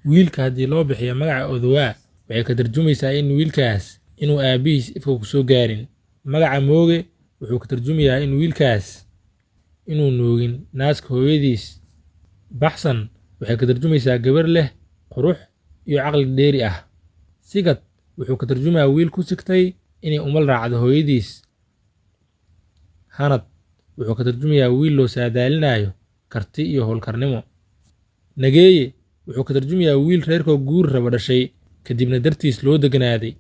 wiilka haddii loo bixiyo magaca Odowaa waxay ka tarjumaysaa in wiilkaas inuu aabihiis ifka ku soo gaarin. Magaca Mooge wuxuu ka tarjumayaa in wiilkaas inuu nuugin naaska hooyadiis. Baxsan waxay ka tarjumaysaa gabar leh qurux iyo caqli dheeri ah. Sigad wuxuu ka tarjumayaa wiil ku sigtay inay umal raacdo hooyadiis. Hanad wuxuu ka tarjumayaa wiil loo saadaalinayo karti iyo howlkarnimo. Nageeye wuxuu ka tarjumayaa wiil reerkoo guur raba dhashay kadibna dartiis loo deganaaday.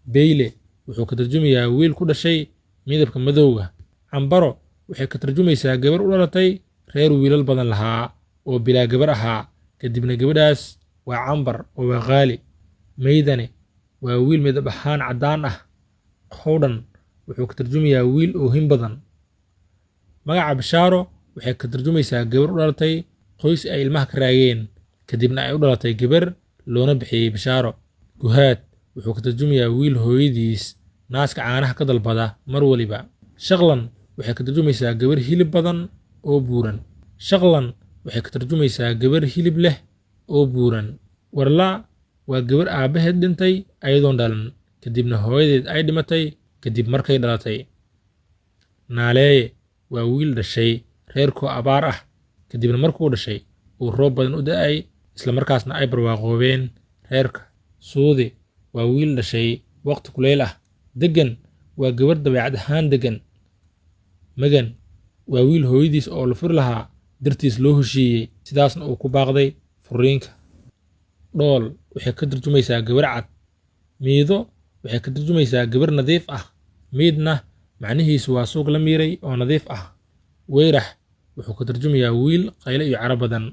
Beyle wuxuu ka tarjumayaa wiil ku dhashay midabka madowga. Cambaro waxay ka tarjumaysaa gabar u dhalatay reer wiilal badan lahaa oo bilaa gabar ahaa kadibna gabadhaas waa Cambar oo waa qaali. Meydane waa wiil midab ahaan caddaan ah. Qowdhan wuxuu ka tarjumayaa wiil oohin badan. Magaca Bishaaro waxay ka tarjumaysaa gabar u dhalatay qoys ay ilmaha ka raageen kadibna ay u dhalatay gabar loona bixiyey Bishaaro. Guhaad wuxuu ka tarjumayaa wiil hooyadiis naaska caanaha ka dalbada mar waliba. Shaqlan waxay ka tarjumaysaa gabar hilib badan oo buuran. Shaqlan waxay ka tarjumaysaa gabar hilib leh oo buuran. Warlaa waa gabar aabaheed dhintay ayadoon dhalan kadibna hooyadeed ay dhimatay kadib markay dhalatay. Naaleeye waa wiil dhashay reerkoo abaar ah kadibna markuu dhashay uu roob badan u da'ay isla markaasna ay barwaaqoobeen reerka. Suudi waa wiil dhashay waqti kuleyl ah. Degan waa gabar dabeecad ahaan degan. Magan waa wiil hooyadiis oo la furi lahaa dartiis loo heshiiyey sidaasna uu ku baaqday furiinka. Dhool waxay ka tarjumaysaa gabar cad. Miido waxay ka tarjumaysaa gabar nadiif ah. Miidna macnihiisu waa suuq la miiray oo nadiif ah. Weyrax wuxuu ka tarjumayaa wiil qayle iyo cara badan.